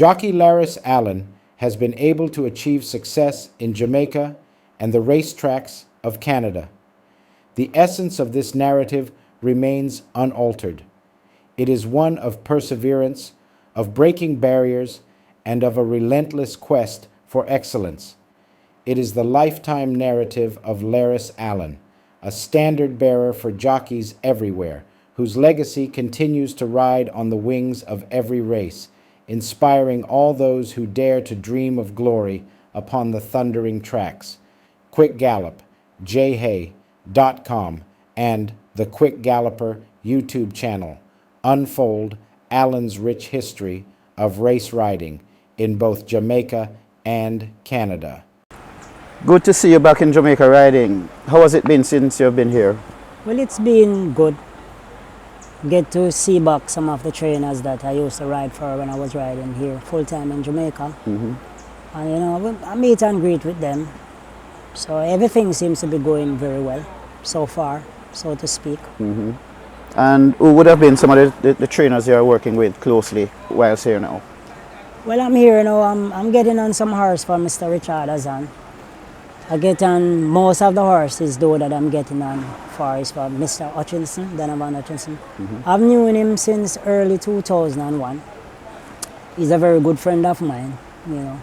Jockey Larris Allen has been able to achieve success in Jamaica and the racetracks of Canada. The essence of this narrative remains unaltered. It is one of perseverance, of breaking barriers, and of a relentless quest for excellence. It is the lifetime narrative of Larris Allen, a standard bearer for jockeys everywhere, whose legacy continues to ride on the wings of every race, inspiring all those who dare to dream of glory upon the thundering tracks. Quick Gallop, jhay.com, and the Quick Galloper YouTube channel unfold Allen's rich history of race riding in both Jamaica and Canada. Good to see you back in Jamaica riding. How has it been since you've been here? Well, it's been good. Get to see back some of the trainers that I used to ride for when I was riding here full-time in Jamaica. And you know, I meet and greet with them. So everything seems to be going very well so far, so to speak. And who would have been some of the trainers you are working with closely whilst here now? Well, I'm here now. I'm getting on some horse for Mr. Richard Azan. I get on most of the horses though that I'm getting on for is for Mr. Hutchinson, Donovan Hutchinson. I've known him since early 2001. He's a very good friend of mine, you know.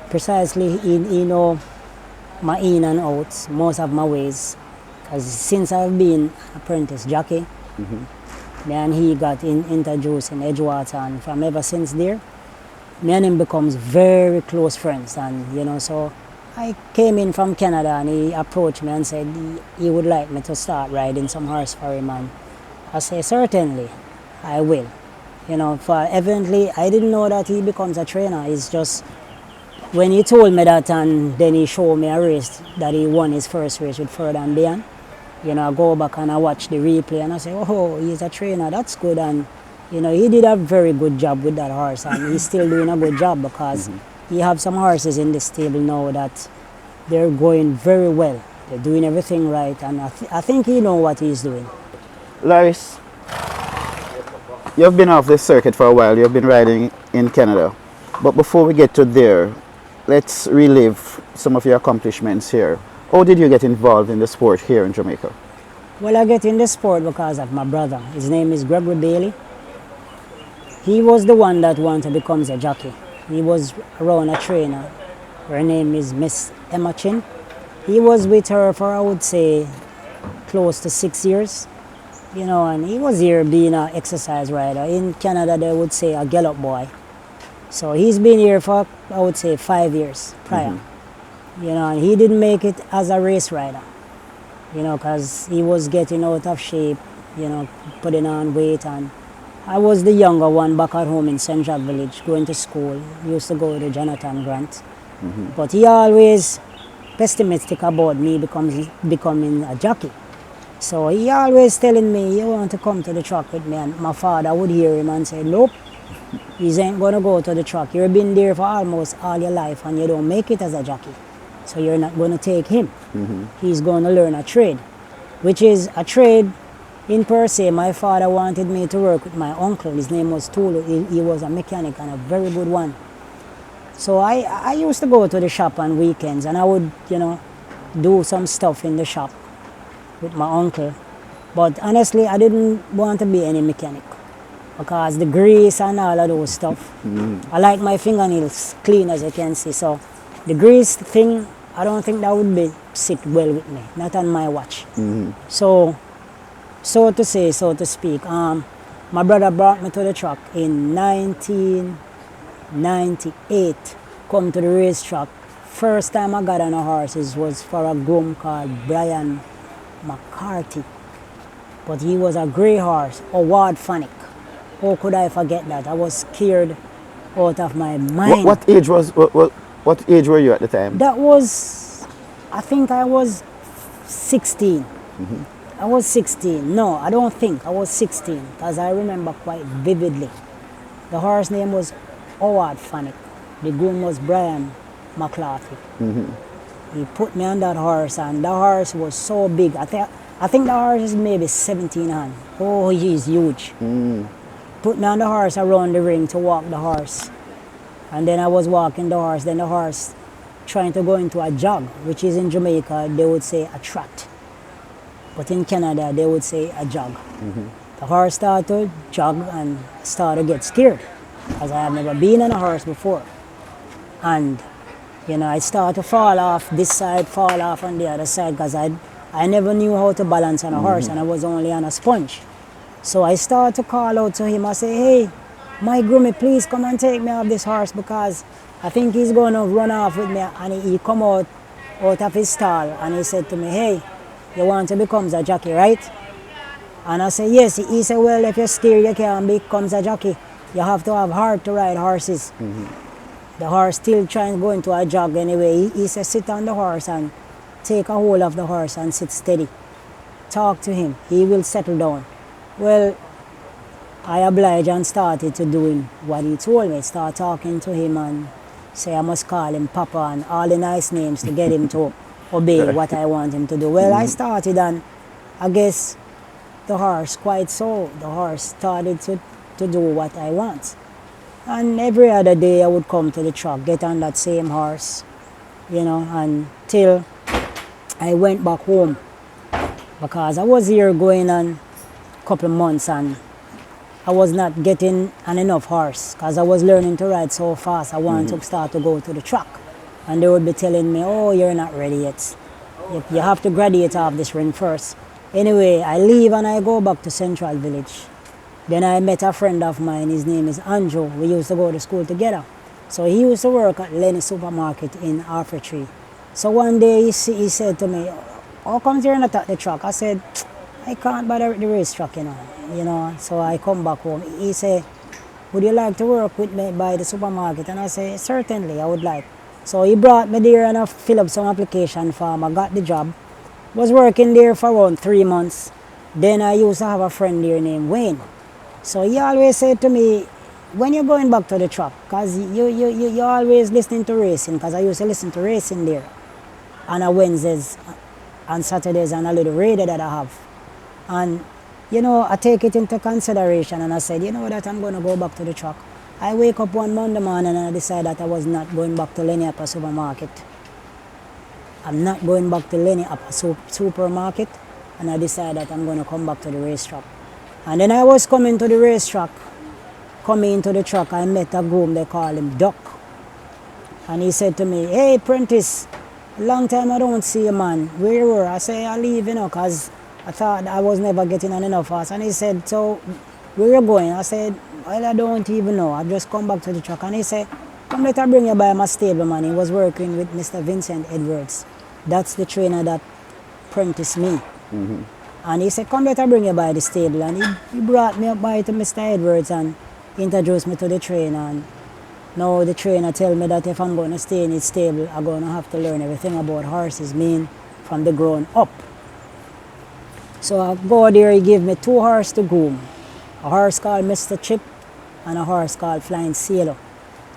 Precisely, he know my in and outs, most of my ways. Because since I've been apprentice jockey, me and he got introduced in Edgewater, and from ever since there, me and him becomes very close friends. And you know, so I came in from Canada and he approached me and said he would like me to start riding some horse for him, and I say certainly I will. You know, for evidently I didn't know that he becomes a trainer. It's just when he told me that, and then he showed me a race that he won his first race with Further and Beyond. You know, I go back and I watch the replay and I say, oh, he's a trainer, that's good. And you know, he did a very good job with that horse, and he's still doing a good job because he have some horses in the stable now that they're going very well. They're doing everything right, and I think he knows what he's doing. Larris, you've been off this circuit for a while. You've been riding in Canada. But before we get to there, let's relive some of your accomplishments here. How did you get involved in the sport here in Jamaica? Well, I get in the sport because of my brother. His name is Gregory Bailey. He was the one that wanted to become a jockey. He was around a trainer. Her name is Miss Emma Chin. He was with her for, I would say, close to 6 years. You know, and he was here being an exercise rider. In Canada, they would say a gallop boy. So he's been here for, I would say, 5 years prior. You know, and he didn't make it as a race rider. You know, because he was getting out of shape, you know, putting on weight, and I was the younger one back at home in St. Jacques Village, going to school. He used to go to Jonathan Grant. But he always pessimistic about me becoming a jockey. So he always telling me, you want to come to the track with me? And my father would hear him and say, nope, he ain't going to go to the track. You've been there for almost all your life and you don't make it as a jockey. So you're not going to take him. He's going to learn a trade, which is a trade in per se. My father wanted me to work with my uncle. His name was Tulu. He was a mechanic and a very good one. So I used to go to the shop on weekends and I would, you know, do some stuff in the shop with my uncle. But honestly, I didn't want to be any mechanic because the grease and all of those stuff. I like my fingernails clean, as you can see. So the grease thing, I don't think that would sit well with me, not on my watch. So to say, so to speak, my brother brought me to the track in 1998, come to the racetrack. First time I got on a horse was for a groom called Brian McCarthy. But he was a grey horse, Howard Fanick. How could I forget that? I was scared out of my mind. What age were you at the time? That was, I think I was 16. I was 16. No, I don't think. I was 16 because I remember quite vividly. The horse name was Howard Fanick. The groom was Brian McCarthy. He put me on that horse, and the horse was so big. I think the horse is maybe 17 hand. Oh, he's huge. Put me on the horse around the ring to walk the horse. And then I was walking the horse, then the horse trying to go into a jog, which is in Jamaica, they would say a trot. But in Canada, they would say a jog. The horse started to jog and started to get scared, because I have never been on a horse before. And, you know, I started to fall off this side, fall off on the other side, because I never knew how to balance on a horse, and I was only on a sponge. So I started to call out to him. I say, hey, my groomie, please come and take me off this horse, because I think he's going to run off with me. And he come out of his stall and he said to me, hey, you want to become a jockey, right? And I said, yes. He said, well, if you're scared you can't become a jockey. You have to have heart to ride horses. The horse still trying to go into a jog anyway. He said, sit on the horse and take a hold of the horse and sit steady. Talk to him. He will settle down. Well, I obliged and started to doing what he told me. Start talking to him and say I must call him Papa and all the nice names to get him to obey what I want him to do. Well, I started, and I guess the horse, quite so, the horse started to do what I want. And every other day I would come to the track, get on that same horse, you know, until I went back home, because I was here going on a couple of months and I was not getting an enough horse, because I was learning to ride so fast. I wanted to start to go to the track, and they would be telling me, oh, you're not ready yet. You have to graduate off this ring first. Anyway, I leave and I go back to Central Village. Then I met a friend of mine, his name is Andrew. We used to go to school together. So he used to work at Lenny Supermarket in Arthur. So one day he said to me, how come you're not at the track? I said, I can't bother with the racetrack, you know. So I come back home. He said, would you like to work with me by the supermarket? And I said, certainly, I would like. So he brought me there and I filled up some application form. I got the job. Was working there for around 3 months. Then I used to have a friend there named Wayne. So he always said to me, when you're going back to the track, because you always listening to racing, because I used to listen to racing there on Wednesdays and Saturdays and a little radio that I have. And, you know, I take it into consideration and I said, you know that I'm going to go back to the track. I wake up one Monday morning and I decide that I was not going back to Lenny Upper Supermarket. I'm not going back to Lenny Upper Supermarket, and I decided that I'm going to come back to the racetrack. And then I was coming to the racetrack, coming into the track, I met a groom, they call him Duck. And he said to me, hey, Prentice, long time I don't see you, man. Where you were? I say, I leave, you know, because I thought I was never getting on enough horse. And he said, so where you going? I said, well, I don't even know. I just come back to the track. And he said, come let I bring you by my stable, man. He was working with Mr. Vincent Edwards. That's the trainer that apprenticed me. And he said, come let I bring you by the stable. And he brought me up by to Mr. Edwards and introduced me to the trainer. And now the trainer tell me that if I'm going to stay in his stable, I'm going to have to learn everything about horses, mean from the ground up. So I go there, he gave me 2 horses to groom. A horse called Mr. Chip and a horse called Flying Sailor.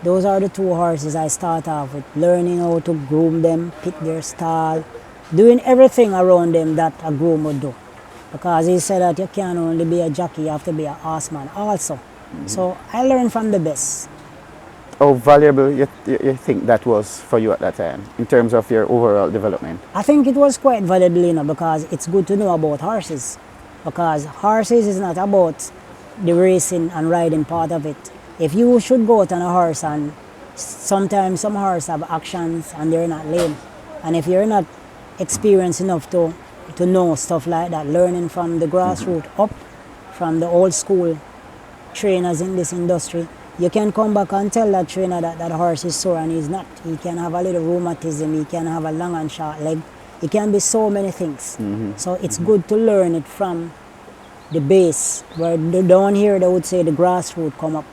Those are the 2 horses I start off with, learning how to groom them, pick their stall, doing everything around them that a groom would do. Because he said that you can't only be a jockey, you have to be a horseman also. So I learned from the best. How valuable you think that was for you at that time, in terms of your overall development? I think it was quite valuable, you know, because it's good to know about horses. Because horses is not about the racing and riding part of it. If you should go out on a horse, and sometimes some horses have actions and they're not lame. And if you're not experienced enough to know stuff like that, learning from the grassroots up, from the old school trainers in this industry, you can come back and tell that trainer that that horse is sore and he's not. He can have a little rheumatism, he can have a long and short leg. It can be so many things. So it's good to learn it from the base, where down here they would say the grassroots come up.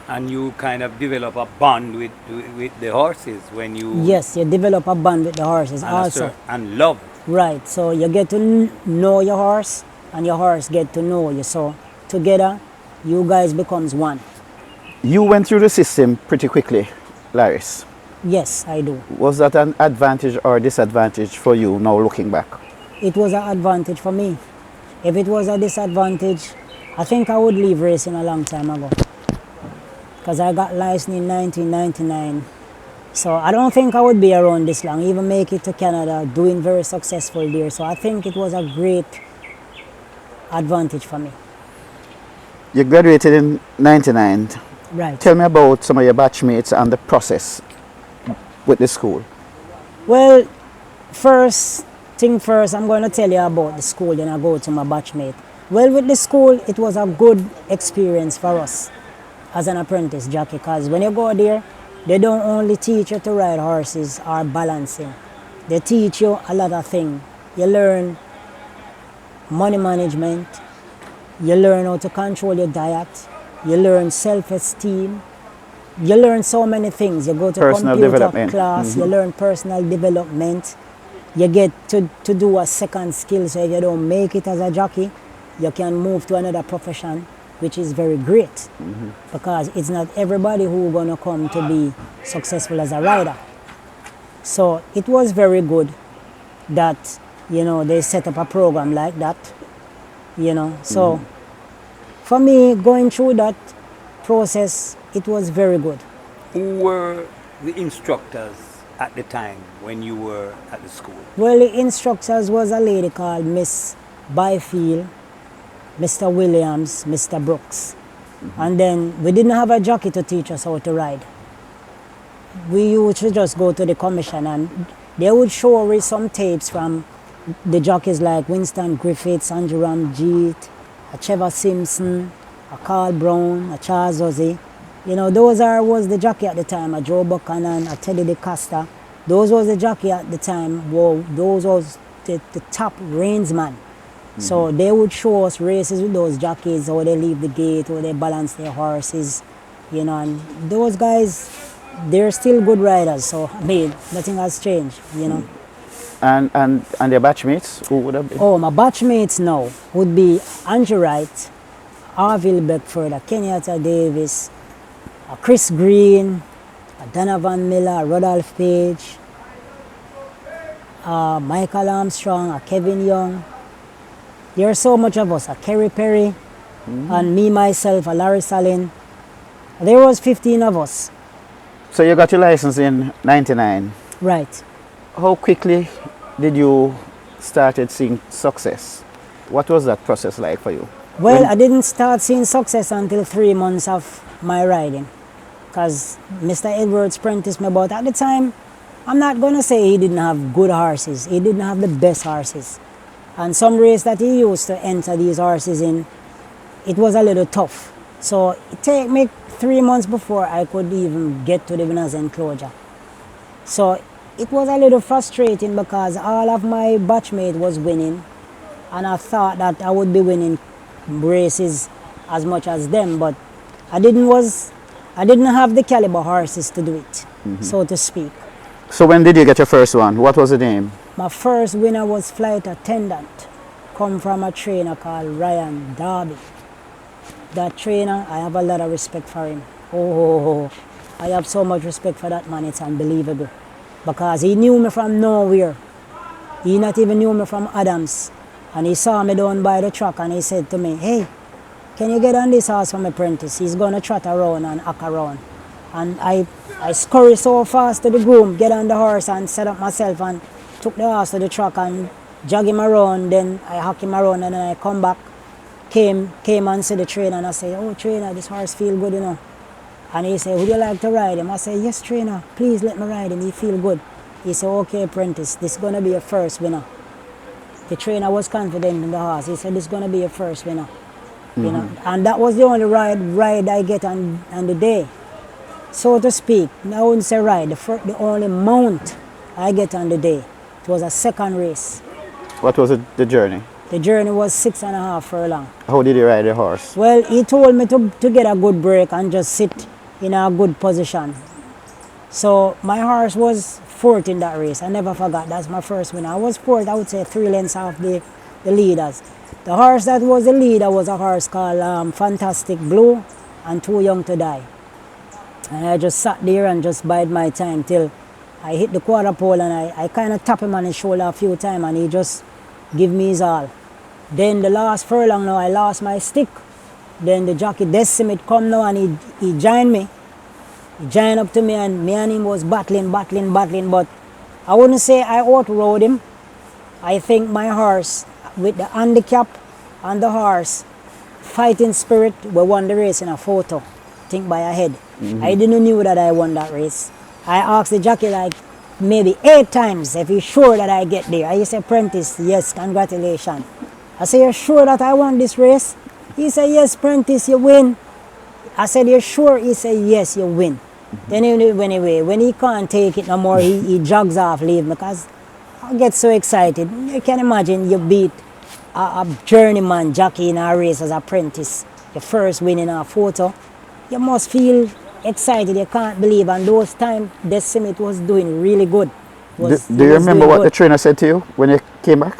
And you kind of develop a bond with the horses when you... Yes, you develop a bond with the horses also. And love. Right, so you get to know your horse and your horse get to know you. So together, you guys becomes one. You went through the system pretty quickly, Larris. Yes, I do. Was that an advantage or disadvantage for you now looking back? It was an advantage for me. If it was a disadvantage, I think I would leave racing a long time ago. because I got licensed in 1999. So I don't think I would be around this long, even make it to Canada, doing very successful there. So I think it was a great advantage for me. You graduated in 99. Right. Tell me about some of your batchmates and the process with the school. Well, first thing first, I'm going to tell you about the school, then I go to my batchmate. Well, with the school, it was a good experience for us as an apprentice jockey, because when you go there, they don't only teach you to ride horses or balancing. They teach you a lot of things. You learn money management, you learn how to control your diet, you learn self-esteem, you learn so many things. You go to Personal computer development. class, you learn personal development, you get to do a second skill, so if you don't make it as a jockey, you can move to another profession, which is very great, because it's not everybody who gonna come to be successful as a rider. So it was very good that, you know, they set up a program like that, you know. So for me, going through that process, it was very good. Who were the instructors at the time when you were at the school? Well, the instructors was a lady called Miss Byfield, Mr. Williams, Mr. Brooks. And then we didn't have a jockey to teach us how to ride. We used to just go to the commission and they would show us some tapes from the jockeys like Winston Griffiths, Andrew Ramjeet, a Trevor Simpson, a Carl Brown, a Charles Ozzie. You know, was the jockey at the time, a Joe Buchanan, a Teddy DeCosta. Those was the jockey at the time. Well, those was the top reinsman. So they would show us races with those jockeys, how they leave the gate, how they balance their horses, you know, and those guys, they're still good riders. So, I mean, nothing has changed, you know. And your batchmates, who would have been? Oh, my batchmates now would be Andrew Wright, Arville Beckford, a Kenyatta Davis, a Chris Green, a Donovan Miller, a Rodolph Page, Michael Armstrong, a Kevin Young. There are so much of us, a Kerry Perry, and me, myself, a Larris Allen. There was 15 of us. So you got your license in 99. Right. How quickly did you started seeing success? What was that process like for you? Well, I didn't start seeing success until 3 months of my riding, because Mr. Edwards apprenticed me, but at the time, I'm not going to say he didn't have good horses. He didn't have the best horses. And some race that he used to enter these horses in, it was a little tough. So it took me 3 months before I could even get to the winner's enclosure. So it was a little frustrating because all of my batchmates was winning, and I thought that I would be winning races as much as them, but I didn't have the caliber horses to do it, so to speak. So when did you get your first one? What was the name? My first winner was Flight Attendant, come from a trainer called Ryan Darby. That trainer, I have a lot of respect for him. Oh, I have so much respect for that man, it's unbelievable. Because he knew me from nowhere. He not even knew me from Adams. And he saw me down by the track and he said to me, hey, can you get on this horse from apprentice? He's going to trot around and hack around. And I scurry so fast to the groom, get on the horse and set up myself and took the horse to the track and jog him around. Then I hack him around and then I come back, came and see the trainer and I say, oh trainer, this horse feel good, you know. And he said, would you like to ride him? I said, yes trainer, please let me ride him, he feel good. He said, okay apprentice, this is going to be your first winner. The trainer was confident in the horse. He said, this is going to be your first winner. You know, and that was the only ride I get on the day. So to speak, I wouldn't say ride, the only mount I get on the day. It was a second race. What was the journey? The journey was 6.5 furlong. How did you ride the horse? Well, he told me to get a good break and just sit in a good position. So my horse was fourth in that race. I never forgot, that's my first winner. I was fourth, I would say 3 lengths off the leaders. The horse that was the leader was a horse called Fantastic Blue and Too Young to Die. And I just sat there and just bide my time till I hit the quarter pole and I kind of tap him on his shoulder a few times and he just give me his all. Then the last furlong now I lost my stick Then the jockey Decimate come now and he joined me. He joined up to me and him was battling, but I wouldn't say I outrode him. I think my horse, with the handicap and the horse, fighting spirit, we won the race in a photo, I think by a head. I didn't know that I won that race. I asked the jockey like maybe 8 times if he's sure that I get there. I said, Prentice, yes, congratulations. I said, you're sure that I won this race? He said, yes, Prentice, you win. I said, you're sure? He said, yes, you win. Then anyway, when he can't take it no more, he jogs off, leave me, because I get so excited. You can imagine you beat a journeyman jockey in a race as an apprentice. Your first win in a photo. You must feel excited, you can't believe. And those times, Decimate was doing really good. Do you remember what the trainer said to you when you came back?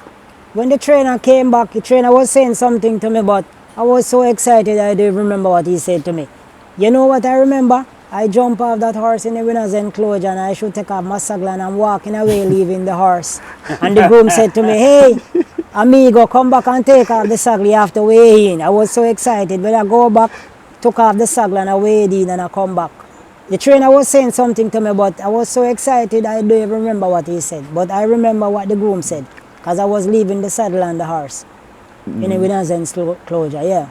When the trainer came back, the trainer was saying something to me, but I was so excited I don't remember what he said to me. You know what I remember? I jump off that horse in the winner's enclosure and I should take off my saddle and I'm walking away leaving the horse. And the groom said to me, hey, amigo, come back and take off the saddle, you have to weigh in. I was so excited. When I go back, took off the saddle and I weighed in and I come back. The trainer was saying something to me, but I was so excited I don't even remember what he said. But I remember what the groom said, because I was leaving the saddle and the horse in the winner's enclosure, yeah.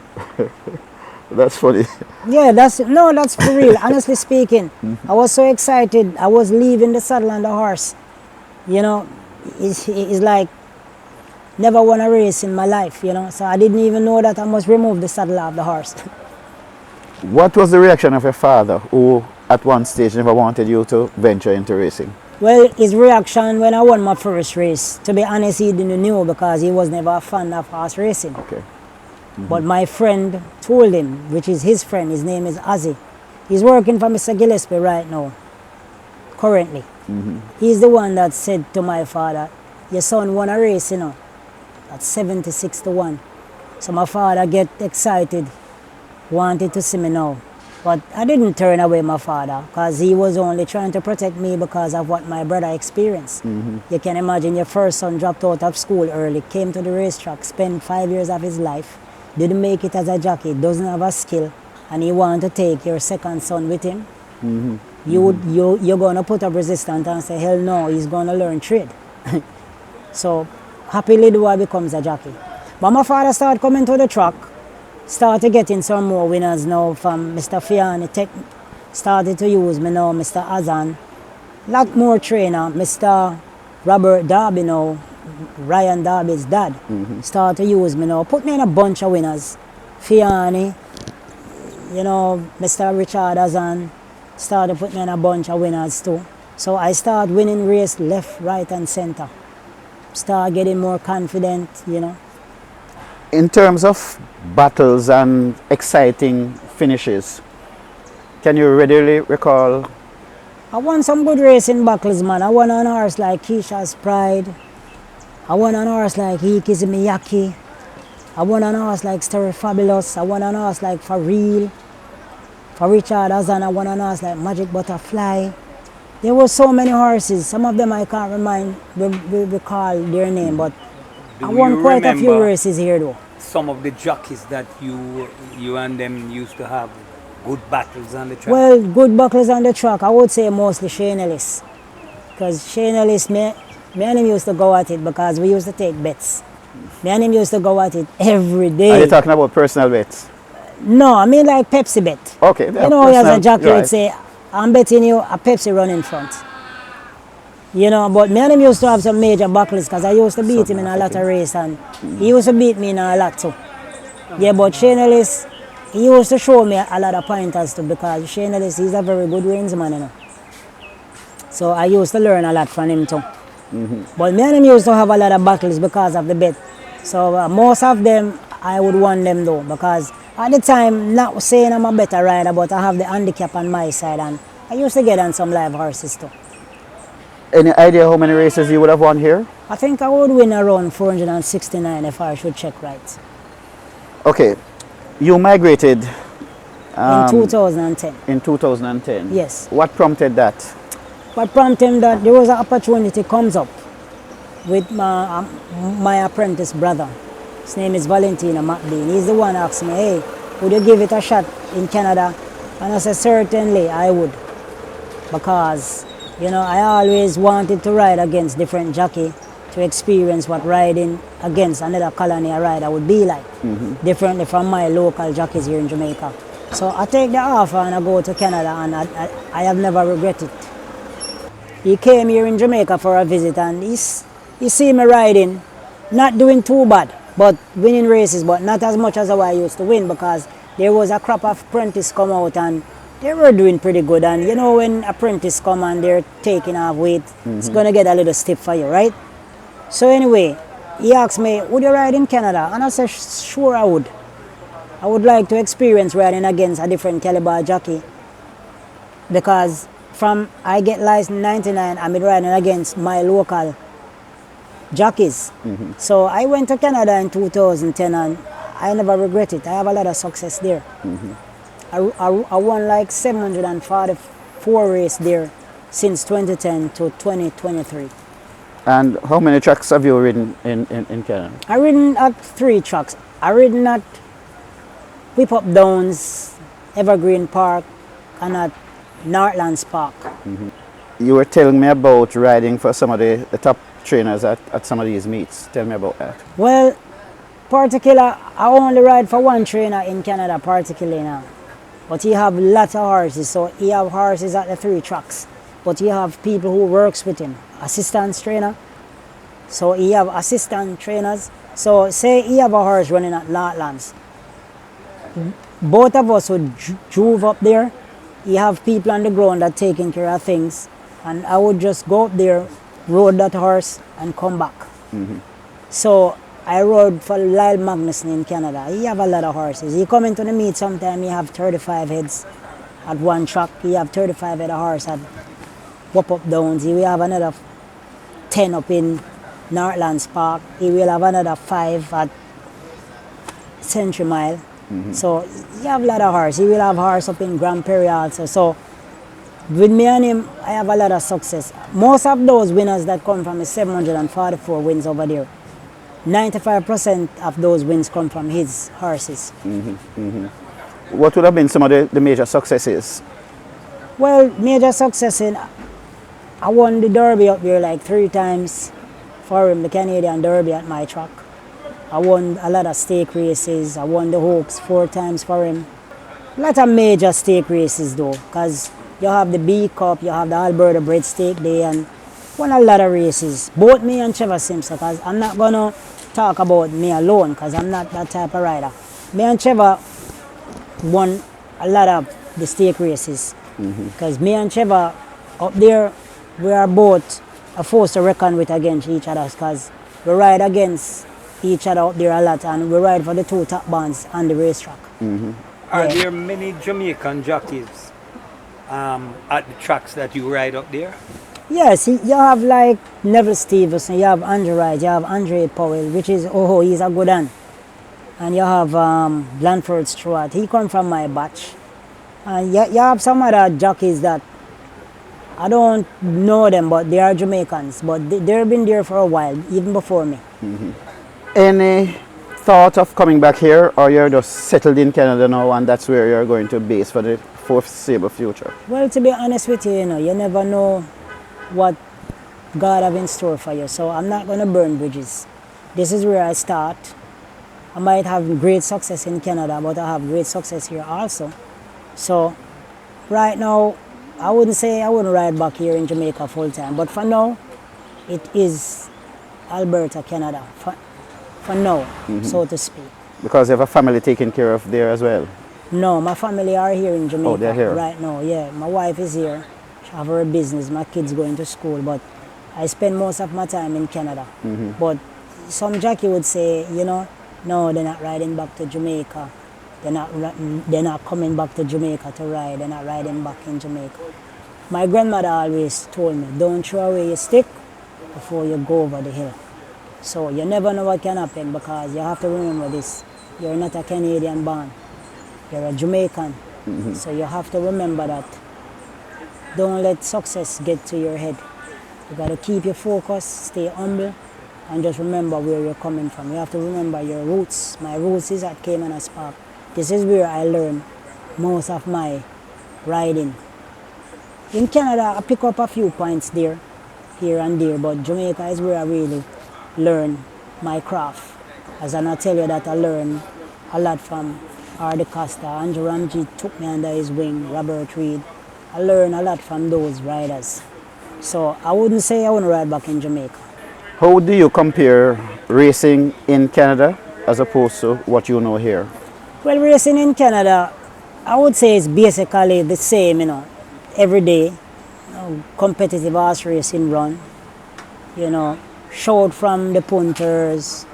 That's funny. Yeah, that's for real. Honestly speaking, I was so excited. I was leaving the saddle and the horse. You know, it's like never won a race in my life, you know. So I didn't even know that I must remove the saddle off the horse. What was the reaction of your father, who at one stage never wanted you to venture into racing? Well, his reaction when I won my first race, to be honest, he didn't know, because he was never a fan of horse racing. Okay. But my friend told him, which is his friend, his name is Ozzy. He's working for Mr. Gillespie right now, currently. He's the one that said to my father, your son won a race, you know, at 76-1. So my father get excited, wanted to see me now. But I didn't turn away my father, because he was only trying to protect me because of what my brother experienced. You can imagine your first son dropped out of school early, came to the racetrack, spent 5 years of his life, didn't make it as a jockey, doesn't have a skill, and you want to take your second son with him. You're going to put up resistance and say, hell no, he's going to learn trade. So happily the boy becomes a jockey. But my father started coming to the track, started getting some more winners now from Mr. Fiani Tech, started to use me now, Mr. Azan, lot more trainer, Mr. Robert Darby now, Ryan Darby's dad, started to use me now, put me in a bunch of winners. Fiani, you know, Mr. Richard Azan, started to put me in a bunch of winners too. So I started winning race left, right and center. Start getting more confident, you know. In terms of battles and exciting finishes, can you readily recall? I won some good racing battles, man. I won on a horse like Keisha's Pride. I won on a horse like Iki's Miyaki. I won on a horse like Story Fabulous. I won on a horse like For Real. For Richard Azan, I won on a horse like Magic Butterfly. There were so many horses. Some of them I can't recall their name, but I won quite a few races here though. Some of the jockeys that you and them used to have good battles on the track? Well, good battles on the track, I would say mostly Shane Ellis. Because Shane Ellis, me and him used to go at it because we used to take bets. Me and him used to go at it every day. Are you talking about personal bets? No, I mean like Pepsi bet. Okay. You know, as a jockey would say, I'm betting you a Pepsi run in front. You know, but me and him used to have some major battles because I used to beat him in a lot of races and he used to beat me in a lot too. Yeah, but Shane Ellis, he used to show me a lot of pointers too, because Shane Ellis, he's a very good reinsman, you know. So I used to learn a lot from him too. But me and him used to have a lot of battles because of the bet. So most of them, I would win them though, because at the time, not saying I'm a better rider, but I have the handicap on my side and I used to get on some live horses too. Any idea how many races you would have won here? I think I would win around 469 if I should check right. Okay, you migrated in 2010. In 2010? Yes. What prompted that? What prompted that there was an opportunity comes up with my apprentice brother. His name is Valentino McBean. He's the one asking me, hey, would you give it a shot in Canada? And I said, certainly I would. Because, you know, I always wanted to ride against different jockey to experience what riding against another colony rider would be like. Differently from my local jockeys here in Jamaica. So I take the offer and I go to Canada, and I have never regretted it. He came here in Jamaica for a visit, and he see me riding, not doing too bad, but winning races, but not as much as how I used to win, because there was a crop of apprentices come out and they were doing pretty good. And you know, when apprentices come and they're taking off weight, it's going to get a little stiff for you, right? So anyway, he asked me, would you ride in Canada? And I said, sure I would. I would like to experience riding against a different caliber jockey, because from I get licensed in 99, I've been riding against my local jockeys. So I went to Canada in 2010 and I never regret it. I have a lot of success there. I won like 744 races there since 2010 to 2023. And how many tracks have you ridden in Canada? I've ridden at 3 tracks. I've ridden at Whip Up Downs, Evergreen Park, and at Northlands Park. You were telling me about riding for some of the top trainers at some of these meets. Tell me about that. Well, particular, I only ride for one trainer in Canada, particularly now. But he have lots of horses, so he have horses at the 3 tracks. But he have people who works with him, assistant trainer. So he have assistant trainers. So say he have a horse running at Northlands. Both of us would drove up there. You have people on the ground that taking care of things, and I would just go up there, rode that horse, and come back. So I rode for Lyle Magnuson in Canada. He have a lot of horses. He come into the meet sometime, he have 35 heads at one track. He have 35 head of horse at Whoop Up Downs. He will have another 10 up in Northlands Park. He will have another 5 at Century Mile. So he have a lot of horse. He will have horse up in Grand Prairie also. So with me and him, I have a lot of success. Most of those winners that come from his 744 wins over there, 95% of those wins come from his horses. What would have been some of the major successes? Well, major success in, I won the Derby up there like 3 times for him, the Canadian Derby at my track. I won a lot of stake races. I won the Oaks 4 times for him. A lot of major stake races though, because you have the B Cup, you have the Alberta Bred Stake Day, and won a lot of races. Both me and Trevor Simpson, because I'm not going to talk about me alone, because I'm not that type of rider. Me and Trevor won a lot of the stake races, because me and Trevor up there, we are both a force to reckon with against each other, because we ride against each other up there a lot, and we ride for the 2 top bands on the racetrack. Are there many Jamaican jockeys at the tracks that you ride up there? Yes, you have like Neville Stevenson, you have Andrew Wright, you have Andre Powell, which is, he's a good one. And you have Blanford Stewart, he come from my batch. And you have some other jockeys that I don't know them, but they are Jamaicans, but they've been there for a while, even before me. Any thought of coming back here, or you're just settled in Canada now and that's where you're going to base for the foreseeable future? Well, to be honest with you, you never know what God have in store for you, so I'm not going to burn bridges. This is where I start. I might have great success in Canada, but I have great success here also. So right now, I wouldn't say I wouldn't ride back here in Jamaica full time, but for now, it is Alberta, Canada. For now, so to speak. Because you have a family taken care of there as well? No, my family are here in Jamaica. Oh, they're here? Right now, yeah. My wife is here. She have her business. My kids going to school, but I spend most of my time in Canada. But some jockey would say, no, they're not riding back to Jamaica. They're not coming back to Jamaica to ride. They're not riding back in Jamaica. My grandmother always told me, don't throw away your stick before you go over the hill. So you never know what can happen, because you have to remember this. You're not a Canadian born. You're a Jamaican. So you have to remember that. Don't let success get to your head. You got to keep your focus, stay humble, and just remember where you're coming from. You have to remember your roots. My roots is at Caymanas Park. This is where I learn most of my riding. In Canada, I pick up a few points there, here and there, but Jamaica is where I really learn my craft. As I tell you that I learned a lot from Hardy Costa, Andrew Ramji took me under his wing, Robert Reed. I learned a lot from those riders. So I wouldn't say I want to ride back in Jamaica. How do you compare racing in Canada as opposed to what you know here? Well, racing in Canada, I would say it's basically the same, every day. Competitive horse racing run, showed from the punters.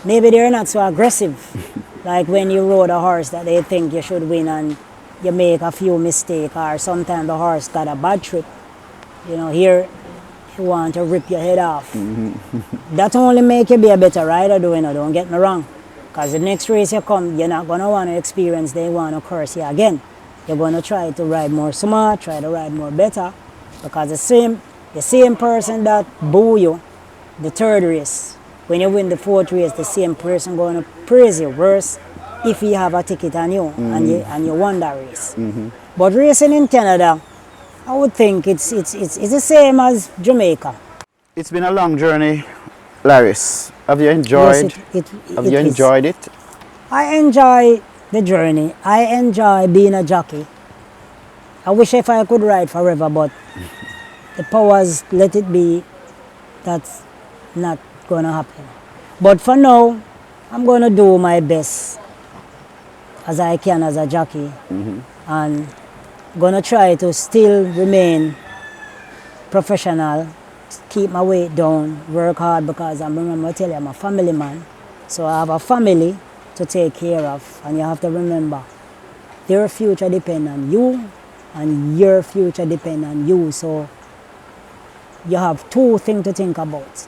Maybe they're not so aggressive, like when you rode a horse that they think you should win and you make a few mistakes, or sometimes the horse got a bad trip. Here you want to rip your head off. That only make you be a better rider, don't get me wrong. Because the next race you come, you're not going to want to experience, they want to curse you again. You're going to try to ride more smart, try to ride more better. Because the same person that boo you, the third race, when you win the fourth race, the same person going to praise you worse if you have a ticket on you and you won that race. But racing in Canada, I would think it's the same as Jamaica. It's been a long journey, Larris. Have you enjoyed? Yes, have you enjoyed it? I enjoy the journey. I enjoy being a jockey. I wish if I could ride forever, but the powers let it be. That's not going to happen. But for now, I'm going to do my best as I can as a jockey, and going to try to still remain professional, keep my weight down, work hard, because I tell you, I'm a family man. So I have a family to take care of, and you have to remember, their future depends on you, and your future depends on you. So you have two things to think about.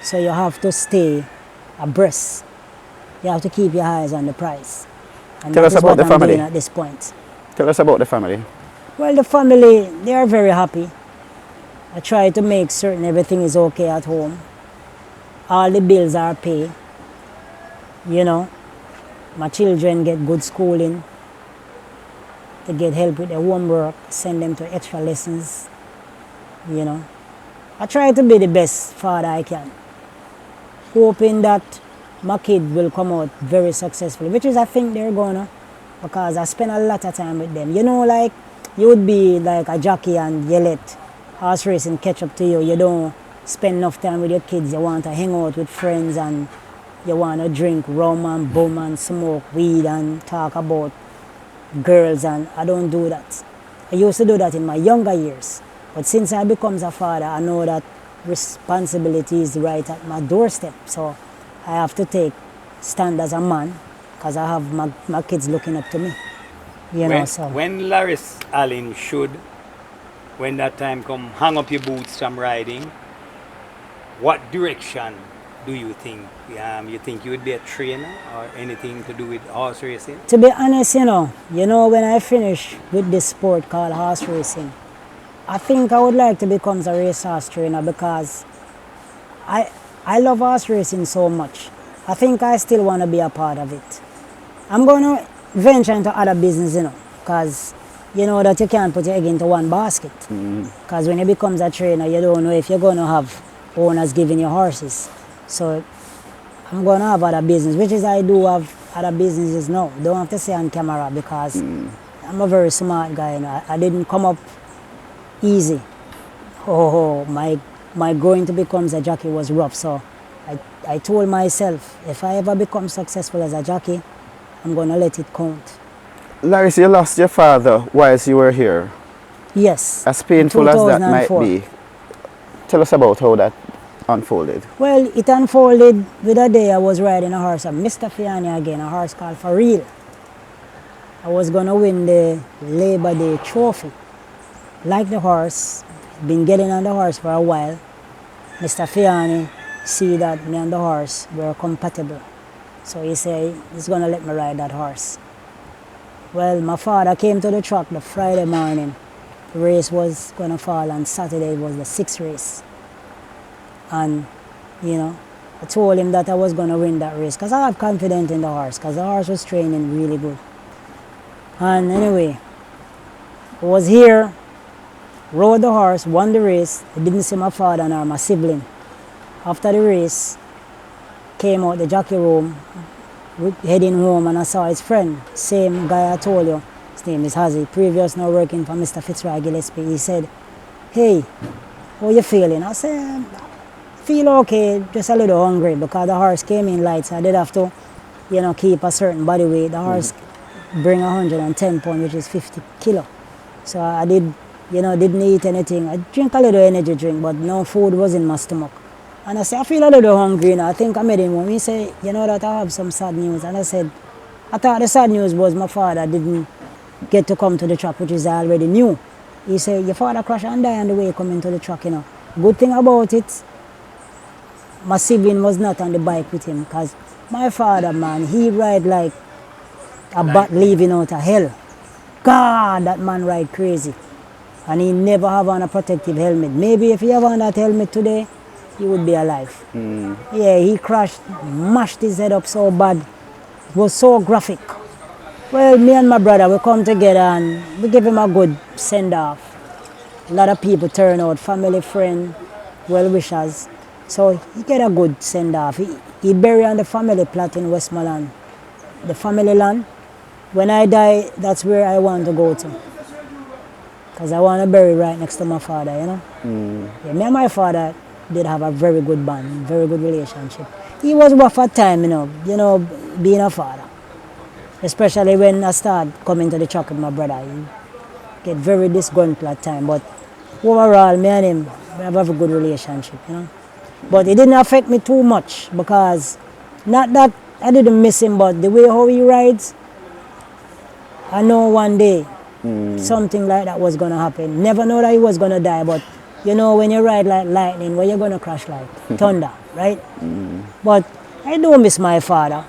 So you have to stay abreast. You have to keep your eyes on the prize. And Tell us about the family at this point. Tell us about the family. Well, the family, they are very happy. I try to make certain everything is okay at home. All the bills are paid. My children get good schooling. They get help with their homework, send them to extra lessons. I try to be the best father I can, hoping that my kid will come out very successful, which is I think they're gonna, because I spend a lot of time with them. Like you would be like a jockey and you let horse racing catch up to you. You don't spend enough time with your kids. You want to hang out with friends and you want to drink rum and bum and smoke weed and talk about girls, and I don't do that. I used to do that in my younger years, but since I become a father, I know that responsibility is right at my doorstep. So I have to stand as a man, because I have my kids looking up to me. When Larris Allen should, when that time come, hang up your boots from riding, what direction do you think? You think you would be a trainer or anything to do with horse racing? To be honest, when I finish with this sport called horse racing, I think I would like to become a racehorse trainer, because I love horse racing so much. I think I still want to be a part of it. I'm going to venture into other business, because you know that you can't put your egg into one basket. Because when you become a trainer, you don't know if you're going to have owners giving you horses. So I'm going to have other business, which is I do have other businesses now. Don't have to say on camera, because I'm a very smart guy. I didn't come up easy. My growing to become a jockey was rough. So I told myself, if I ever become successful as a jockey, I'm going to let it count. Larris, you lost your father whilst you were here. Yes. As painful as that might be, tell us about how that unfolded. Well, it unfolded with a day I was riding a horse, Mr. Fiani again, a horse called For Real. I was going to win the Labor Day trophy. Like the horse, been getting on the horse for a while. Mr. Fiani see that me and the horse were compatible. So he said he's going to let me ride that horse. Well, my father came to the track the Friday morning. The race was going to fall, and Saturday was the 6th race. And, I told him that I was going to win that race because I had confidence in the horse because the horse was training really good. And anyway, I was here, rode the horse, won the race. I didn't see my father nor my sibling. After the race, came out the jockey room, heading home, and I saw his friend, same guy I told you. His name is Hazy, previous now working for Mr. Fitzroy Gillespie. He said, "Hey, how you feeling?" I said, "Feel okay, just a little hungry," because the horse came in light, so I did have to, keep a certain body weight. The horse bring 110 pounds, which is 50 kilo. So I didn't eat anything. I drink a little energy drink, but no food was in my stomach. And I said, "I feel a little hungry now. I think I made him home." He said, "That I have some sad news." And I said, I thought the sad news was my father didn't get to come to the track, which is I already knew. He said, "Your father crashed and died on the way coming to the track, Good thing about it, my sibling was not on the bike with him, because my father, man, he ride like a bat leaving out of hell. God, that man ride crazy. And he never have on a protective helmet. Maybe if he have on that helmet today, he would be alive." Yeah, he crashed, mashed his head up so bad. It was so graphic. Well, me and my brother, we come together and we give him a good send-off. A lot of people turn out, family, friend, well-wishers. So he get a good send-off. He buried on the family plot in Westmoreland, the family land. When I die, that's where I want to go to. Because I want to bury right next to my father, Yeah, me and my father did have a very good bond, very good relationship. He was rough at time, being a father. Especially when I started coming to the track with my brother. He get very disgruntled at time. But overall, me and him, we have a very good relationship, But it didn't affect me too much because, not that I didn't miss him, but the way how he rides, I know one day something like that was going to happen. Never know that he was going to die, but when you ride like lightning, when you're going to crash like thunder, right? But I do miss my father.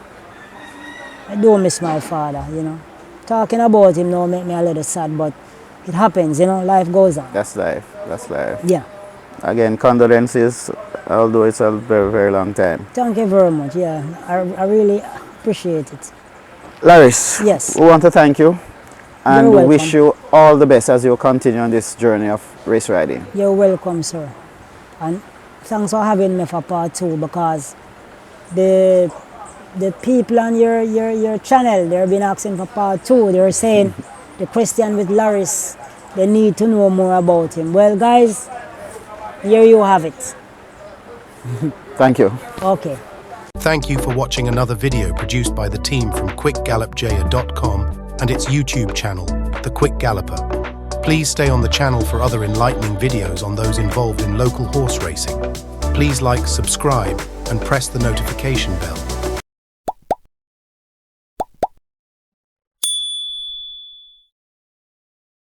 I do miss my father, Talking about him now make me a little sad, but it happens, life goes on. That's life. That's life. Yeah. Again, condolences, although it's a very, very long time. Thank you very much, yeah. I really appreciate it. Larris, yes, we want to thank you and You're welcome. wish you all the best as you continue on this journey of race riding. You're welcome, sir. And thanks for having me for part 2, because the people on your channel, they've been asking for part 2. They're saying the question with Larris, they need to know more about him. Well, guys, here you have it. Thank you. Okay. Thank you for watching another video produced by the team from QuickGallopJaya.com and its YouTube channel, The Quick Galloper. Please stay on the channel for other enlightening videos on those involved in local horse racing. Please like, subscribe, and press the notification bell.